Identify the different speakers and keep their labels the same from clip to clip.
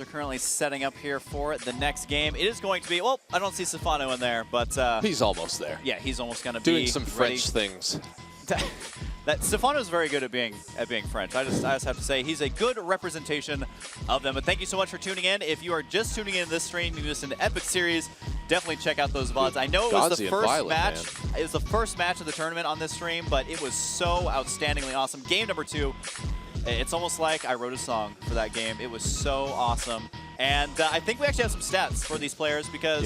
Speaker 1: They're currently setting up here for the next game. It is going to be, well, I don't see Stephano in there, but...
Speaker 2: he's almost there.
Speaker 1: Yeah, he's almost going to be
Speaker 2: doing some French things.
Speaker 1: Stephano's very good at being French. I just have to say he's a good representation of them. But thank you so much for tuning in. If you are just tuning in this stream, you missed an epic series. Definitely check out those VODs. I know it was the first match. Man. It was the first match of the tournament on this stream, but it was so outstandingly awesome. Game number 2. It's almost like I wrote a song for that game. It was so awesome. And I think we actually have some stats for these players because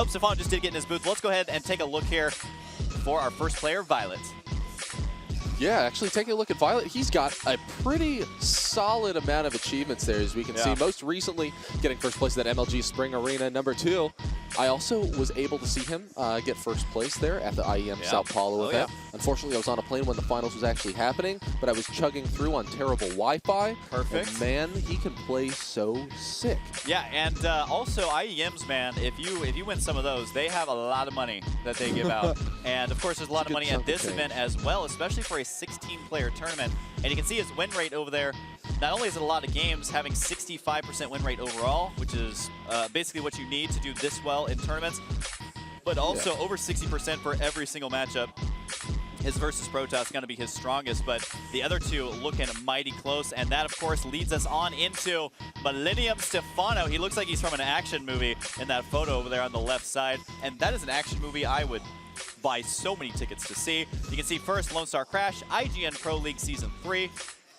Speaker 1: Stephano just did get in his booth. Let's go ahead and take a look here for our first player, viOLet.
Speaker 2: Yeah, actually taking a look at viOLet, he's got a pretty solid amount of achievements there, as we can see. Most recently, getting first place at MLG Spring Arena. Number 2, I also was able to see him get first place there at the IEM Sao Paulo event. Unfortunately, I was on a plane when the finals was actually happening, but I was chugging through on terrible Wi-Fi. Perfect. And man, he can play so sick. Yeah, and also IEMs, man, if you win some of those, they have a lot of money that they give out. And of course, there's a lot of money at this event as well, especially for a 16-player tournament. And you can see his win rate over there. Not only is it a lot of games, having 65% win rate overall, which is basically what you need to do this well in tournaments, but also over 60% for every single matchup. His versus Protoss is going to be his strongest, but the other two looking mighty close, and that, of course, leads us on into Millennium Stephano. He looks like he's from an action movie in that photo over there on the left side, and that is an action movie I would buy so many tickets to see. You can see first Lone Star Crash, IGN Pro League Season 3,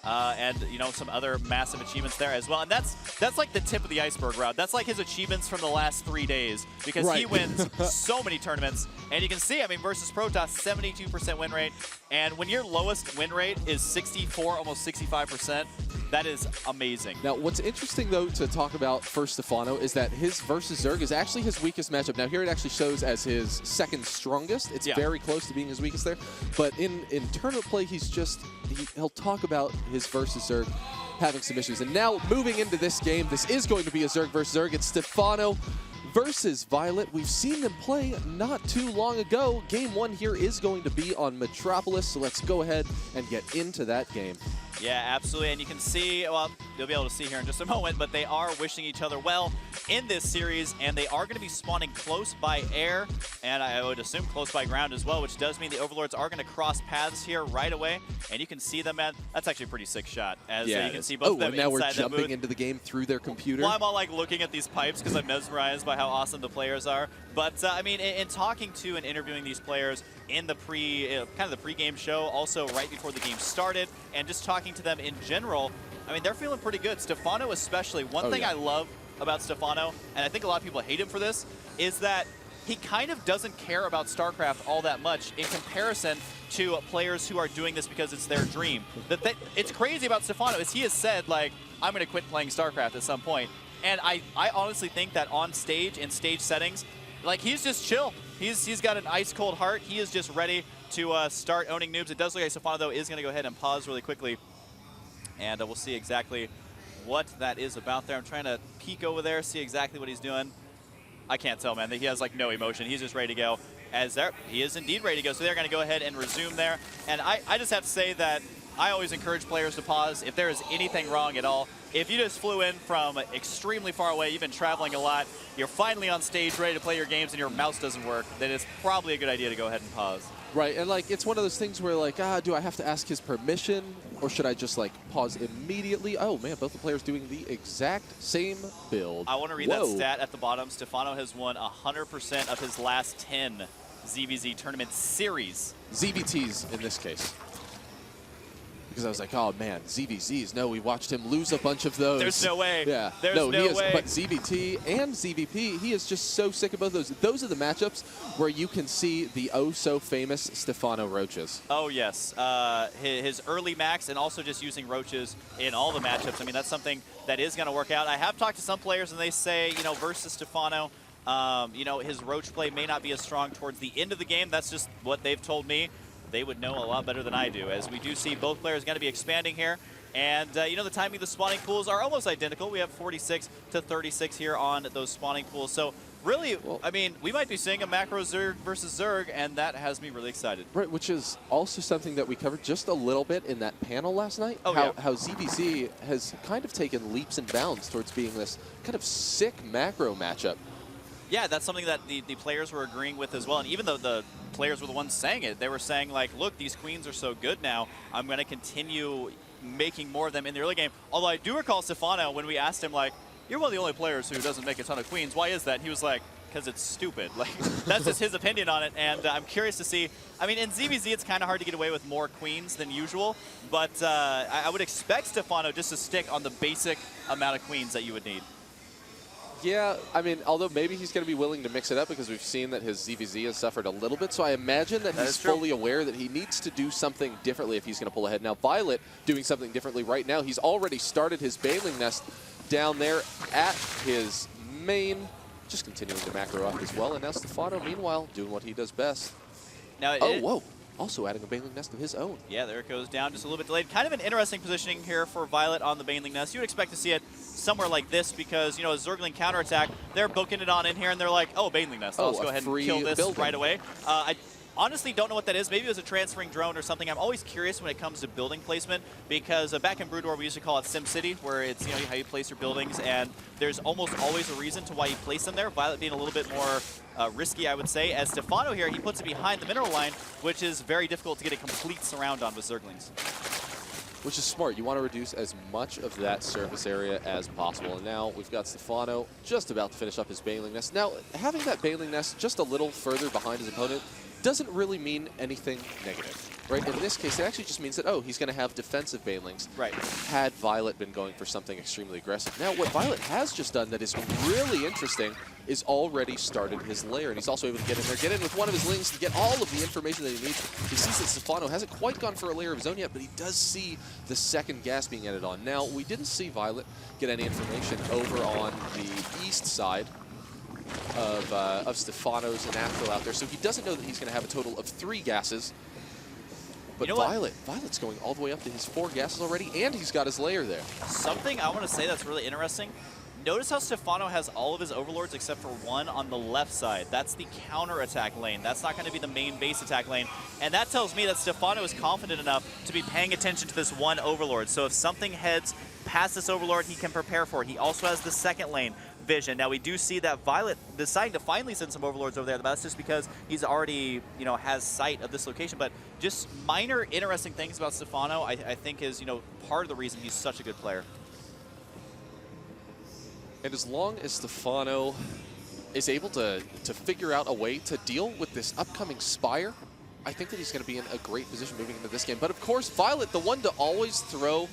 Speaker 2: and you know, some other massive achievements there as well. And that's like the tip of the iceberg, Rod. That's like his achievements from the last 3 days, because he wins so many tournaments. And you can see, I mean, versus Protoss, 72% win rate. And when your lowest win rate is 64, almost 65%, that is amazing. Now, what's interesting, though, to talk about for Stephano is that his versus Zerg is actually his weakest matchup. Now, here it actually shows as his second strongest. It's very close to being his weakest there. But in tournament play, he'll talk about his versus Zerg having some issues. And now, moving into this game, this is going to be a Zerg versus Zerg. It's Stephano versus viOLet. We've seen them play not too long ago. Game 1 here is going to be on Metropolis, so let's go ahead and get into that game. Yeah, absolutely, and you can see, well, you'll be able to see here in just a moment, but they are wishing each other well in this series, and they are going to be spawning close by air, and I would assume close by ground as well, which does mean the Overlords are going to cross paths here right away, and you can see them, man. That's actually a pretty sick shot, as you can see both of them and now
Speaker 1: inside
Speaker 2: we're jumping into the game through their computer.
Speaker 1: Well, I'm all like looking at these pipes because I'm mesmerized by how awesome the players are. But I mean, in talking to and interviewing these players in the kind of the pre-game show, also right before the game started, and just talking to them in general, I mean, they're feeling pretty good. Stephano especially. One thing I love about Stephano, and I think a lot of people hate him for this, is that he kind of doesn't care about StarCraft all that much in comparison to players who are doing this because it's their dream. It's crazy about Stephano is he has said, like, I'm going to quit playing StarCraft at some point. And I honestly think that on stage, in stage settings, like, he's just chill. He's got an ice-cold heart. He is just ready to start owning noobs. It does look like Stephano, though, is going to go ahead and pause really quickly. And we'll see exactly what that is about there. I'm trying to peek over there, see exactly what he's doing. I can't tell, man. He has, like, no emotion. He's just ready to go. He is indeed ready to go. So they're going to go ahead and resume there. And I just have to say that I always encourage players to pause if there is anything wrong at all. If you just flew in from extremely far away, you've been traveling a lot, you're finally on stage ready to play your games and your mouse doesn't work, then it's probably a good idea to go ahead and pause. Right, and like, it's one of those things where, like, do I have to ask his permission, or should I just, like, pause immediately? Oh man, both the players doing the exact same build. I want to read that stat at the bottom. Stephano has won 100% of his last 10 ZVZ tournament series. ZVTs in this case. Because I was like, oh man, ZVZs. No, we watched him lose a bunch of those. There's no way. Yeah. There's no way. But ZVT and ZVP, he is just so sick of both those. Those are the matchups where you can see the oh-so-famous Stephano roaches. Oh, yes. His early max and also just using roaches in all the matchups. I mean, that's something that is going to work out. I have talked to some players, and they say, you know, versus Stephano, you know, his roach play may not be as strong towards the end of the game. That's just what they've told me. They would know a lot better than I do, as we do see both players going to be expanding here. And, you know, the timing of the spawning pools are almost identical. We have 46 to 36 here on those spawning pools. So really,
Speaker 2: Well,
Speaker 1: I mean, we might be seeing a macro Zerg versus Zerg, and that has me really excited.
Speaker 2: Right, which is also something that we covered just a little bit in that panel last night.
Speaker 1: Oh,
Speaker 2: how ZVZ has kind of taken leaps and bounds towards being this kind of sick macro matchup.
Speaker 1: Yeah, that's something that the players were agreeing with as well. And even though the players were the ones saying it, they were saying, like, look, these queens are so good now, I'm going to continue making more of them in the early game. Although I do recall Stephano, when we asked him, like, you're one of the only players who doesn't make a ton of queens. Why is that? He was like, because it's stupid. Like, that's just his opinion on it. And I'm curious to see. I mean, in ZVZ, it's kind of hard to get away with more queens than usual. But I would expect Stephano just to stick on the basic amount of queens that you would need.
Speaker 2: Yeah, I mean, although maybe he's going to be willing to mix it up because we've seen that his ZVZ has suffered a little bit. So I imagine that he's fully aware that he needs to do something differently if he's going to pull ahead. Now, viOLet doing something differently right now. He's already started his Baneling Nest down there at his main, just continuing to macro up as well. And now Stephano, meanwhile, doing what he does best.
Speaker 1: Now,
Speaker 2: whoa. Also adding a Baneling Nest of his own.
Speaker 1: Yeah, there it goes down, just a little bit delayed. Kind of an interesting positioning here for viOLet on the Baneling Nest. You would expect to see it somewhere like this because, you know, a Zergling counterattack, they're booking it on in here and they're like, oh, Baneling Nest, let's go ahead and kill this right away. I honestly don't know what that is. Maybe it was a transferring drone or something. I'm always curious when it comes to building placement because back in Brood War, we used to call it SimCity, where it's, you know, how you place your buildings, and there's almost always a reason to why you place them there. viOLet being a little bit more risky, I would say. As Stephano here, he puts it behind the mineral line, which is very difficult to get a complete surround on with Zerglings.
Speaker 2: Which is smart. You want to reduce as much of that surface area as possible. And now we've got Stephano just about to finish up his Baneling Nest. Now, having that Baneling Nest just a little further behind his opponent doesn't really mean anything negative, right? In this case, it actually just means that, oh, he's going to have defensive Banelings.
Speaker 1: Right.
Speaker 2: Had viOLet been going for something extremely aggressive. Now, what viOLet has just done that is really interesting is already started his lair, and he's also able to get in there, get in with one of his lings to get all of the information that he needs. He sees that Stephano hasn't quite gone for a lair of his own yet, but he does see the second gas being added on. Now, we didn't see viOLet get any information over on the east side of Stephano's natural out there, so he doesn't know that he's going to have a total of 3 gases. But you know viOLet's going all the way up to his 4 gases already, and he's got his lair there.
Speaker 1: Something I want to say that's really interesting. Notice how Stephano has all of his overlords except for one on the left side. That's the counterattack lane. That's not going to be the main base attack lane. And that tells me that Stephano is confident enough to be paying attention to this one overlord. So if something heads past this overlord, he can prepare for it. He also has the second lane vision. Now we do see that viOLet deciding to finally send some overlords over there, but that's just because he's already, you know, has sight of this location. But just minor interesting things about Stephano, I think is, you know, part of the reason he's such a good player.
Speaker 2: And as long as Stephano is able to figure out a way to deal with this upcoming Spire, I think that he's going to be in a great position moving into this game. But of course, viOLet, the one to always throw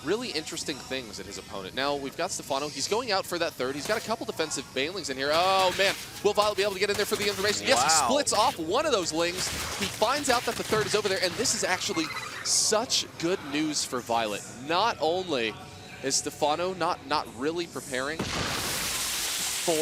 Speaker 2: really interesting things at his opponent. Now, we've got Stephano. He's going out for that third. He's got a couple defensive Banelings in here. Oh, man. Will viOLet be able to get in there for the information? Wow. Yes, he splits off one of those lings. He finds out that the third is over there, and this is actually such good news for viOLet. Not only is Stephano not really preparing for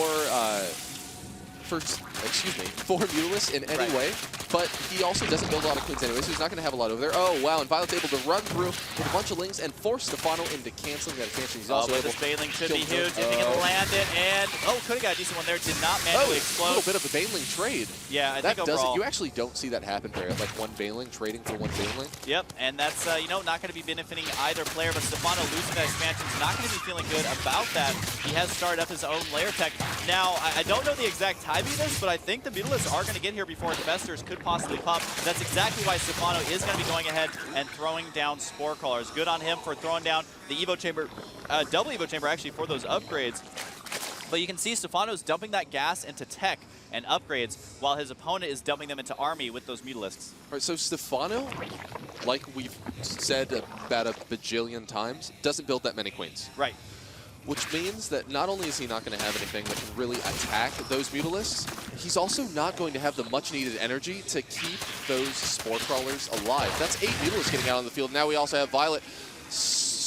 Speaker 2: Mutalisk in any way, but he also doesn't build a lot of queens anyway, so he's not going to have a lot over there. Oh, wow, and viOLet's able to run through with a bunch of lings and force Stephano into canceling that expansion. He's also able
Speaker 1: this Baneling should be huge if he can land it, and could have got a decent one there. Did not manually explode.
Speaker 2: A little bit of a Baneling trade.
Speaker 1: Yeah, I think overall.
Speaker 2: You actually don't see that happen there, like one Baneling trading for one Baneling.
Speaker 1: Yep, and that's, you know, not going to be benefiting either player, but Stephano losing that expansion is not going to be feeling good about that. He has started up his own lair tech. Now, I don't know the exact timing of this, but I think the Mutalists are going to get here before Infestors could possibly pop. That's exactly why Stephano is going to be going ahead and throwing down Spore Crawlers. Good on him for throwing down the Evo Chamber, double Evo Chamber actually for those upgrades. But you can see Stephano's dumping that gas into tech and upgrades while his opponent is dumping them into army with those Mutalisks.
Speaker 2: All right, so Stephano, like we've said about a bajillion times, doesn't build that many queens.
Speaker 1: Right.
Speaker 2: Which means that not only is he not going to have anything that can really attack those Mutalisks, he's also not going to have the much-needed energy to keep those Spore Crawlers alive. That's 8 Mutalisks getting out on the field. Now we also have viOLet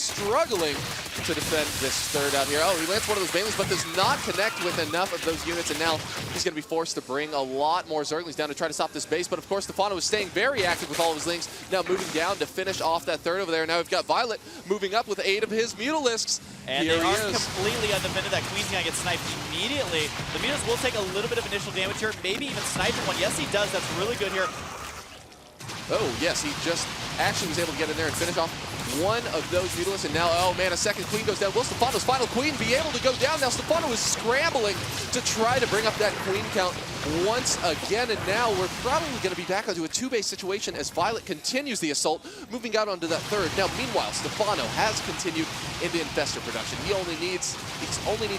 Speaker 2: struggling to defend this third out here. Oh, he lands one of those Banelings, but does not connect with enough of those units, and now he's going to be forced to bring a lot more Zerglings down to try to stop this base. But of course, Stephano is staying very active with all of his Lings, now moving down to finish off that third over there. Now we've got viOLet moving up with 8 of his Mutalisks.
Speaker 1: And they are completely undefended. That Queen's going to get sniped immediately. The Mutas will take a little bit of initial damage here, maybe even sniping one. Yes, he does. That's really good here.
Speaker 2: Oh, yes, he just actually was able to get in there and finish off one of those Mutalisks, and now, oh man, a second Queen goes down. Will Stephano's final Queen be able to go down? Now Stephano is scrambling to try to bring up that Queen count once again, and now we're probably going to be back onto a 2-base situation as viOLet continues the assault, moving out onto that third. Now, meanwhile, Stephano has continued into Infestor production. He only needs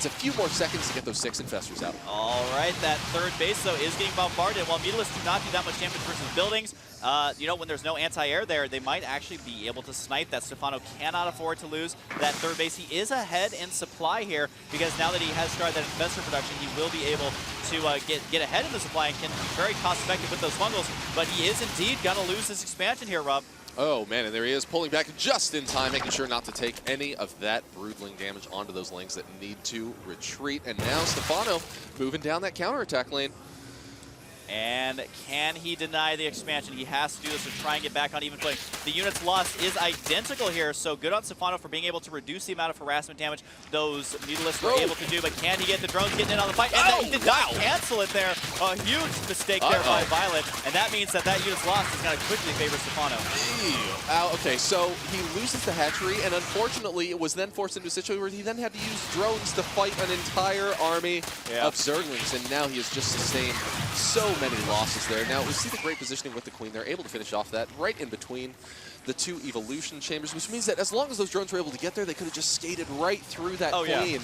Speaker 2: a few more seconds to get those 6 Infestors out.
Speaker 1: All right, that third base, though, is getting bombarded. While Mutalisk do not do that much damage versus buildings, you know, when there's no anti-air there, they might actually be able to snipe. That Stephano cannot afford to lose that third base. He is ahead in supply here because now that he has started that Infestor production, he will be able to get ahead in the supply and can be very cost-effective with those bundles. But he is indeed going to lose this expansion here, Rob.
Speaker 2: Oh man, and there he is, pulling back just in time, making sure not to take any of that Broodling damage onto those Lings that need to retreat. And now Stephano moving down that counterattack lane.
Speaker 1: And can he deny the expansion? He has to do this to try and get back on even footing. The units lost is identical here, so good on Stephano for being able to reduce the amount of harassment damage those Mutalisks were able to do. But can he get the drones getting in on the fight? And he did not cancel it there. A huge mistake there by viOLet. And that means that unit's loss is going to quickly favor Stephano.
Speaker 2: Okay, so he loses the hatchery, and unfortunately it was then forced into a situation where he then had to use drones to fight an entire army of Zerglings, and now he has just sustained so many losses there. Now we see the great positioning with the Queen. They're able to finish off that right in between the 2 evolution chambers, which means that as long as those drones were able to get there, they could have just skated right through that Queen.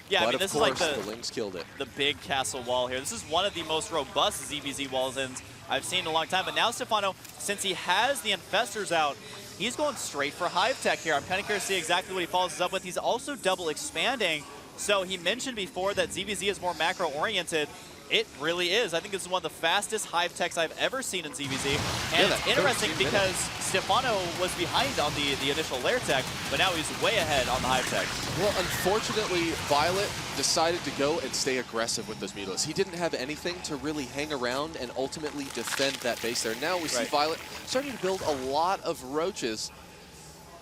Speaker 1: Yeah,
Speaker 2: but
Speaker 1: I mean, this
Speaker 2: of course,
Speaker 1: is like
Speaker 2: the Lings killed it.
Speaker 1: The big castle wall here. This is one of the most robust ZVZ walls ends I've seen in a long time. But now Stephano, since he has the Infestors out, he's going straight for Hive Tech here. I'm kind of curious to see exactly what he follows up with. He's also double expanding. So he mentioned before that ZVZ is more macro-oriented. It really is. I think this is one of the fastest Hive Techs I've ever seen in ZVZ. And it's interesting because Stephano was behind on the initial Lair Tech, but now he's way ahead on the Hive Tech.
Speaker 2: Well, unfortunately, viOLet decided to go and stay aggressive with those Mutalisks. He didn't have anything to really hang around and ultimately defend that base there. Now we see viOLet starting to build a lot of roaches.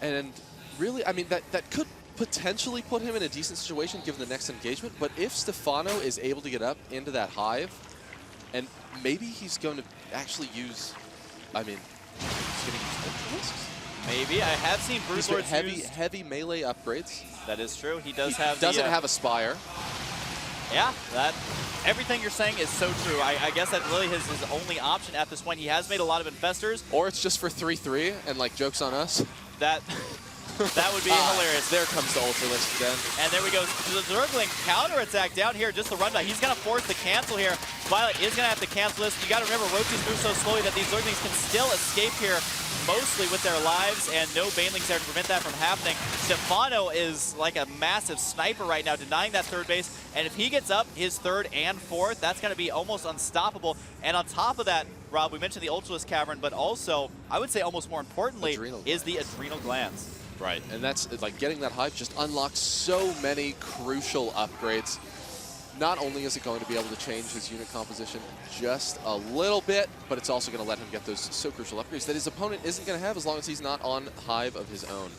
Speaker 2: And really, I mean, that could potentially put him in a decent situation given the next engagement, but if Stephano is able to get up into that Hive, and maybe he's going to actually use, I mean, he's going to use Ultralisks?
Speaker 1: Maybe. I have seen Brood Lords
Speaker 2: heavy melee upgrades.
Speaker 1: That is true. He does have
Speaker 2: doesn't have a Spire.
Speaker 1: Yeah, everything you're saying is so true. I guess that really is his only option at this point. He has made a lot of Infestors.
Speaker 2: Or it's just for 3-3 and like joke's on us.
Speaker 1: That would be hilarious.
Speaker 2: There comes the Ultralisk then.
Speaker 1: And there we go. The Zergling counterattack down here, just the rundown. He's going to force the cancel here. viOLet is going to have to cancel this. You got to remember, roaches move so slowly that these Zerglings can still escape here, mostly with their lives, and no Banelings there to prevent that from happening. Stephano is like a massive sniper right now, denying that third base. And if he gets up his third and fourth, that's going to be almost unstoppable. And on top of that, Rob, we mentioned the Ultralisk Cavern, but also, I would say almost more importantly, is the Adrenal Glands.
Speaker 2: Right, and that's like getting that Hive just unlocks so many crucial upgrades. Not only is it going to be able to change his unit composition just a little bit, but it's also going to let him get those so crucial upgrades that his opponent isn't going to have as long as he's not on Hive of his own.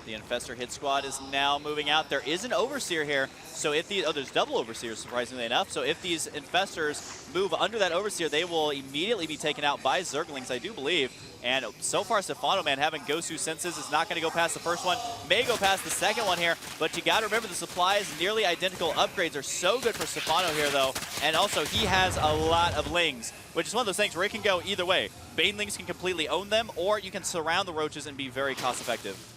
Speaker 1: The Infestor hit squad is now moving out. There is an Overseer here, so if these, there's double Overseers, surprisingly enough. So if these Infestors move under that Overseer, they will immediately be taken out by Zerglings, I do believe. And so far, Stephano, man, having Gosu Senses is not going to go past the first one. May go past the second one here, but you got to remember the supplies, nearly identical upgrades are so good for Stephano here, though. And also, he has a lot of Lings, which is one of those things where it can go either way. Banelings can completely own them, or you can surround the roaches and be very cost-effective.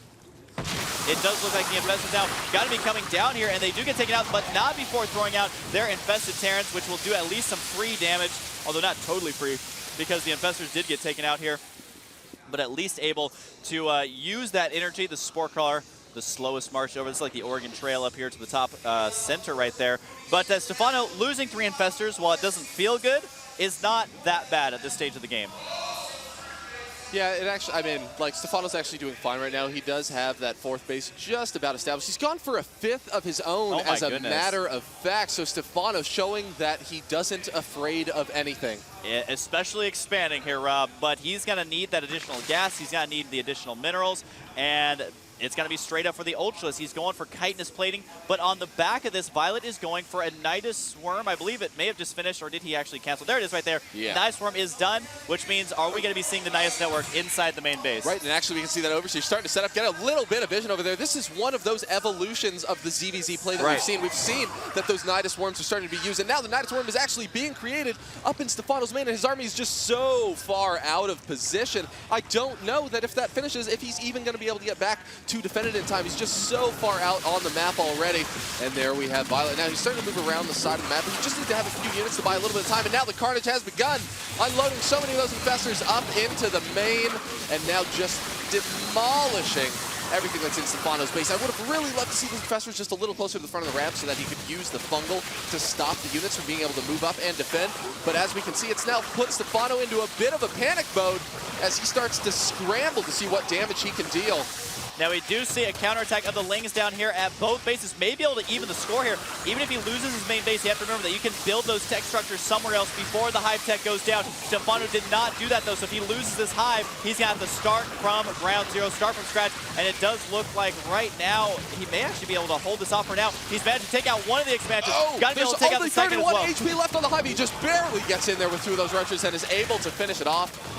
Speaker 1: It does look like the Infestors now got to be coming down here, and they do get taken out, but not before throwing out their Infested Terrans, which will do at least some free damage, although not totally free, because the Infestors did get taken out here, but at least able to use that energy, the Spore Crawler, the slowest march over. This is like the Oregon Trail up here to the top center right there. But Stephano losing 3 Infestors, while it doesn't feel good, is not that bad at this stage of the game.
Speaker 2: Yeah, it actually, I mean, like, Stephano's actually doing fine right now. He does have that fourth base just about established. He's gone for a fifth of his own as a matter of fact. So Stephano showing that he doesn't afraid of anything.
Speaker 1: Yeah, especially expanding here, Rob. But he's going to need that additional gas. He's going to need the additional minerals. And it's going to be straight up for the Ultralisk. He's going for chitinous plating, but on the back of this, viOLet is going for a Nydus Swarm. I believe it may have just finished, or did he actually cancel? There it is right there.
Speaker 2: Yeah.
Speaker 1: Nydus Swarm is done, which means are we going to be seeing the Nydus network inside the main base?
Speaker 2: Right, and actually we can see that over, so you're starting to set up, get a little bit of vision over there. This is one of those evolutions of the ZVZ play that we've seen. We've seen that those Nydus Swarms are starting to be used, and now the Nydus Swarm is actually being created up in Stephano's main, and his army is just so far out of position. I don't know that if that finishes, if he's even going to be able to get back to defend it in time. He's just so far out on the map already. And there we have viOLet. Now he's starting to move around the side of the map. He just needs to have a few units to buy a little bit of time. And now the carnage has begun. Unloading so many of those infestors up into the main. And now just demolishing everything that's in Stephano's base. I would have really loved to see the infestors just a little closer to the front of the ramp so that he could use the fungal to stop the units from being able to move up and defend. But as we can see, it's now put Stephano into a bit of a panic mode as he starts to scramble to see what damage he can deal.
Speaker 1: Now we do see a counterattack of the Lings down here at both bases. May be able to even the score here. Even if he loses his main base, you have to remember that you can build those tech structures somewhere else before the Hive tech goes down. Stephano did not do that though, so if he loses this Hive, he's going to have to start from ground zero, start from scratch, and it does look like right now he may actually be able to hold this off for now. He's managed to take out one of the expansions. Got to be able to take out the second as well.
Speaker 2: 31 HP left on the Hive. He just barely gets in there with two of those rushes and is able to finish it off.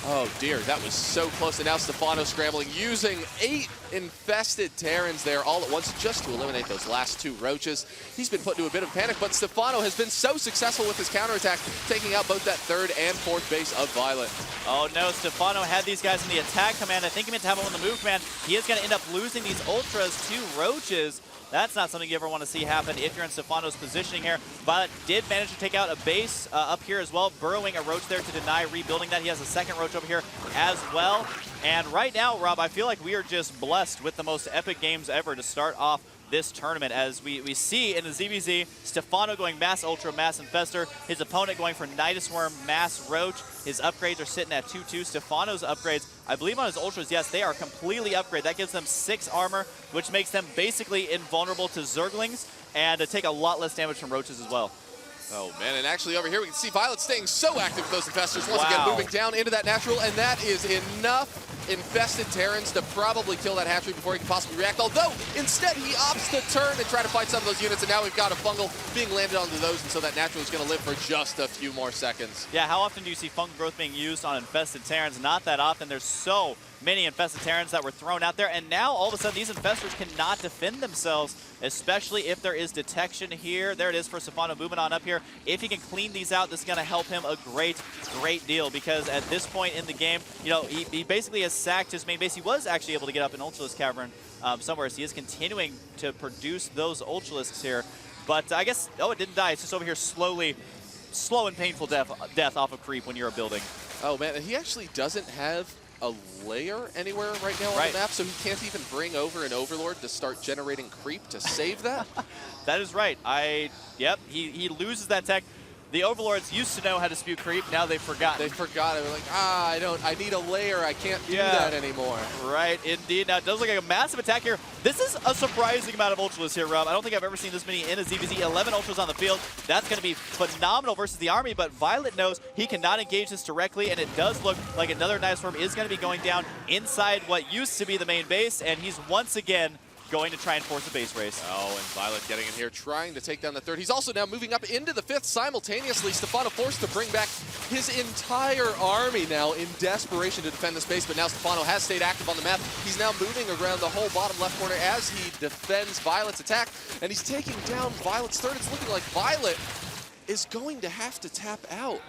Speaker 2: Oh dear, that was so close, and now Stephano scrambling, using 8 infested Terrans there all at once just to eliminate those last 2 roaches. He's been put into a bit of panic, but Stephano has been so successful with his counterattack, taking out both that 3rd and 4th base of viOLet.
Speaker 1: Oh no, Stephano had these guys in the attack command. I think he meant to have them on the move command. He is going to end up losing these ultras to roaches. That's not something you ever want to see happen if you're in Stephano's positioning here. viOLet did manage to take out a base up here as well, burrowing a roach there to deny rebuilding that. He has a second roach over here as well. And right now, Rob, I feel like we are just blessed with the most epic games ever to start off this tournament, as we see in the ZVZ, Stephano going Mass Ultra, Mass Infestor, his opponent going for Nydus Worm, Mass Roach. His upgrades are sitting at 2-2. Stephano's upgrades, I believe on his Ultras, yes, they are completely upgraded. That gives them 6 armor, which makes them basically invulnerable to Zerglings, and take a lot less damage from Roaches as well.
Speaker 2: Oh man, and actually over here we can see viOLet staying so active with those infestors. Once again, moving down into that natural, and that is enough infested Terrans to probably kill that hatchery before he can possibly react. Although, instead, he opts to turn and try to fight some of those units, and now we've got a fungal being landed onto those, and so that natural is going to live for just a few more seconds.
Speaker 1: Yeah, how often do you see fungal growth being used on infested Terrans? Not that often. There's so many infested Terrans that were thrown out there, and now all of a sudden these infestors cannot defend themselves, especially if there is detection here. There it is for Stephano moving on up here. If he can clean these out, this is going to help him a great deal, because at this point in the game, you know, he basically has sacked his main base. He was actually able to get up in Ultralisk Cavern somewhere, so he is continuing to produce those Ultralisks here. But I guess, oh, it didn't die. It's just over here slow and painful death off of creep when you're a building.
Speaker 2: Oh man, and he actually doesn't have a layer anywhere right now on the map, so he can't even bring over an Overlord to start generating creep to save that.
Speaker 1: That is right. Yep, he loses that tech. The Overlords used to know how to spew creep, now they've forgotten.
Speaker 2: They forgot it. They're like, I need a layer. I can't do that anymore.
Speaker 1: Right, indeed. Now, it does look like a massive attack here. This is a surprising amount of Ultras here, Rob. I don't think I've ever seen this many in a ZVZ. 11 Ultras on the field. That's going to be phenomenal versus the army, but viOLet knows he cannot engage this directly, and it does look like another Nydus Swarm is going to be going down inside what used to be the main base, and he's once again going to try and force a base race.
Speaker 2: Oh, and viOLet getting in here, trying to take down the 3rd. He's also now moving up into the 5th simultaneously. Stephano forced to bring back his entire army now in desperation to defend this base, but now Stephano has stayed active on the map. He's now moving around the whole bottom left corner as he defends viOLet's attack, and he's taking down viOLet's 3rd. It's looking like viOLet is going to have to tap out.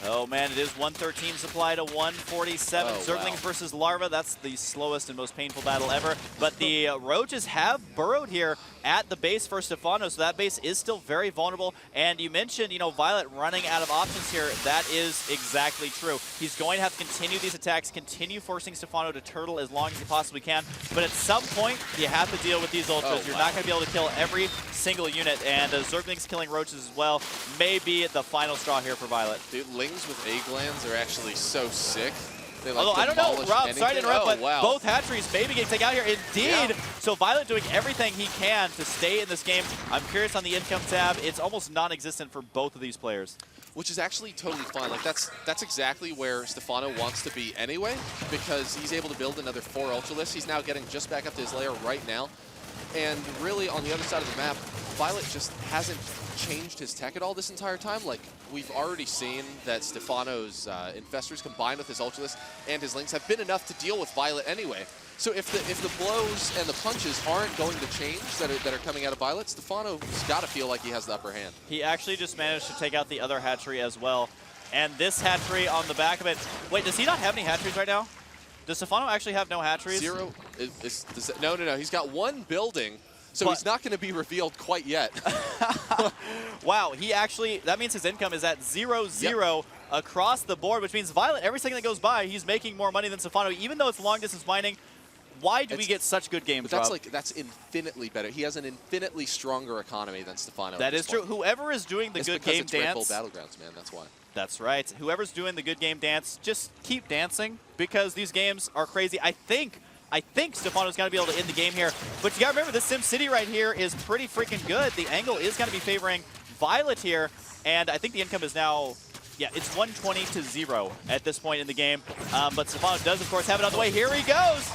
Speaker 1: Oh man, it is 113 supply to 147.
Speaker 2: Oh,
Speaker 1: Zerglings versus Larva, that's the slowest and most painful battle ever. But the Roaches have burrowed here at the base for Stephano, so that base is still very vulnerable. And you mentioned, you know, viOLet running out of options here. That is exactly true. He's going to have to continue these attacks, continue forcing Stephano to turtle as long as he possibly can. But at some point, you have to deal with these Ultras. You're not going to be able to kill every single unit, and Zerglings killing Roaches as well may be the final straw here for viOLet.
Speaker 2: Dude,
Speaker 3: wings with A glands are actually so sick. They, like,
Speaker 1: although I don't know,
Speaker 3: demolish
Speaker 1: Rob,
Speaker 3: anything.
Speaker 1: sorry to interrupt, but
Speaker 3: wow.
Speaker 1: both hatcheries maybe getting taken out here. Indeed.
Speaker 3: Yeah.
Speaker 1: So viOLet doing everything he can to stay in this game. I'm curious on the income tab. It's almost non-existent for both of these players.
Speaker 3: Which is actually totally fine. Like that's exactly where Stephano wants to be anyway, because he's able to build another 4 Ultralisks. He's now getting just back up to his lair right now. And really, on the other side of the map, viOLet just hasn't changed his tech at all this entire time. Like, we've already seen that Stephano's Infestors combined with his Ultralisk and his Lings have been enough to deal with viOLet anyway. So if the blows and the punches aren't going to change that are coming out of viOLet, Stephano's got to feel like he has the upper hand.
Speaker 1: He actually just managed to take out the other hatchery as well. And this hatchery on the back of it. Wait, does he not have any hatcheries right now? Does Stephano actually have no hatcheries?
Speaker 3: 0 no. He's got 1 building, so he's not going to be revealed quite yet.
Speaker 1: Wow, he actually, that means his income is at 0-0 across the board, which means viOLet, every second that goes by, he's making more money than Stephano, even though it's long distance mining. Why do we get such good games,
Speaker 3: Rob?
Speaker 1: Rob?
Speaker 3: That's infinitely better. He has an infinitely stronger economy than Stephano.
Speaker 1: That is true. Whoever is doing the good game
Speaker 3: it's
Speaker 1: dance.
Speaker 3: Red Bull Battlegrounds, man. That's why.
Speaker 1: That's right. Whoever's doing the good game dance, just keep dancing because these games are crazy. I think Stephano's going to be able to end the game here. But you got to remember, this SimCity right here is pretty freaking good. The angle is going to be favoring viOLet here. And I think the income is now, yeah, it's 120-0 at this point in the game. But Stephano does, of course, have it on the way. Here he goes.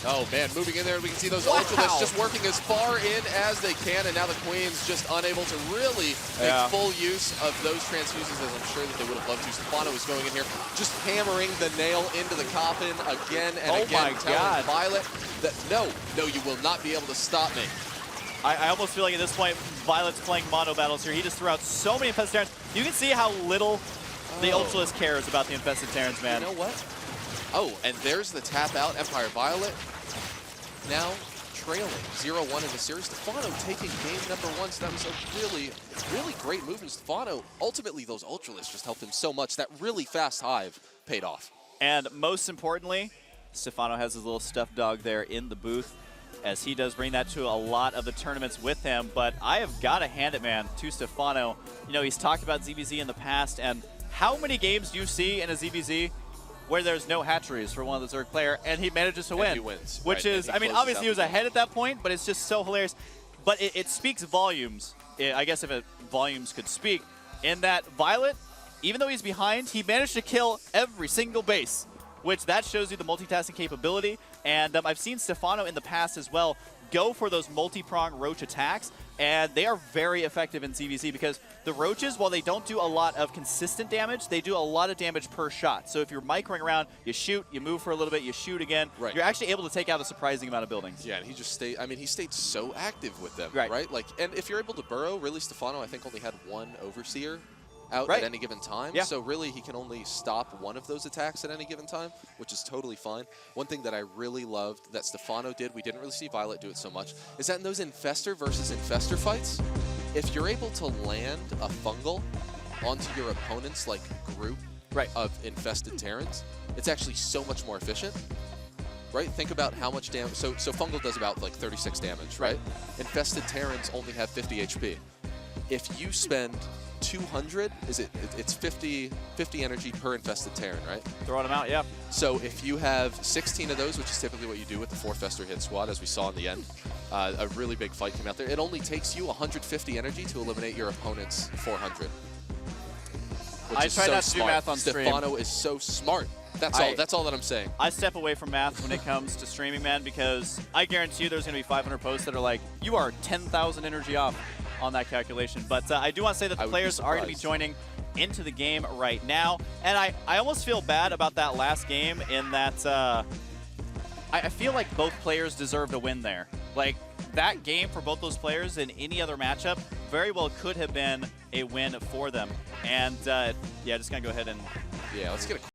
Speaker 3: Oh, man, moving in there, we can see those Ultralisks just working as far in as they can, and now the Queen's just unable to really make full use of those transfuses as I'm sure that they would have loved to. Stephano is going in here, just hammering the nail into the coffin again and again, telling viOLet that, no, you will not be able to stop me.
Speaker 1: I almost feel like at this point, viOLet's playing mono battles here. He just threw out so many Infested Terrans. You can see how little the Ultralisk cares about the Infested Terrans, man.
Speaker 3: You know what? Oh, and there's the tap out. Empire viOLet now trailing 0-1 in the series. Stephano taking game number 1, so that was a really great move from Stephano. Ultimately, those Ultralisks just helped him so much. That really fast Hive paid off.
Speaker 1: And most importantly, Stephano has his little stuffed dog there in the booth, as he does bring that to a lot of the tournaments with him. But I have got to hand it, man, to Stephano. You know, he's talked about ZVZ in the past, and how many games do you see in a ZVZ where there's no hatcheries for one of the Zerg player, and he manages to win?
Speaker 3: He wins.
Speaker 1: Which is, I mean, obviously he was ahead at that point, but it's just so hilarious. But it speaks volumes, I guess if volumes could speak, in that viOLet, even though he's behind, he managed to kill every single base, which that shows you the multitasking capability. And I've seen Stephano in the past as well go for those multi-prong roach attacks, and they are very effective in ZVZ because the roaches, while they don't do a lot of consistent damage, they do a lot of damage per shot. So if you're microing around, you shoot, you move for a little bit, you shoot again, you're actually able to take out a surprising amount of buildings.
Speaker 3: Yeah, and he just stayed, I mean, he stayed so active with them, right? Like, and if you're able to burrow, really Stephano, I think, only had 1 Overseer out at any given time. Yeah. So really, he can only stop 1 of those attacks at any given time, which is totally fine. One thing that I really loved that Stephano did, we didn't really see viOLet do it so much, is that in those Infestor versus Infestor fights, if you're able to land a fungal onto your opponent's like group of infested Terrans, it's actually so much more efficient. Right? Think about how much damage. So fungal does about like 36 damage, right? Infested Terrans only have 50 HP. If you spend 200, it's 50 energy per infested Terran, right?
Speaker 1: Throwing them out, yeah.
Speaker 3: So if you have 16 of those, which is typically what you do with the 4 Fester hit squad, as we saw in the end, a really big fight came out there. It only takes you 150 energy to eliminate your opponent's 400.
Speaker 1: I try not to do math on stream.
Speaker 3: Stephano is so smart. That's all that I'm saying.
Speaker 1: I step away from math when it comes to streaming, man, because I guarantee you there's going to be 500 posts that are like, you are 10,000 energy off on that calculation. But I do want to say that the players are going to be joining into the game right now. And I almost feel bad about that last game in that I feel like both players deserved a win there. Like, that game for both those players in any other matchup very well could have been a win for them. And yeah, just going to go ahead and...
Speaker 3: Yeah, let's get a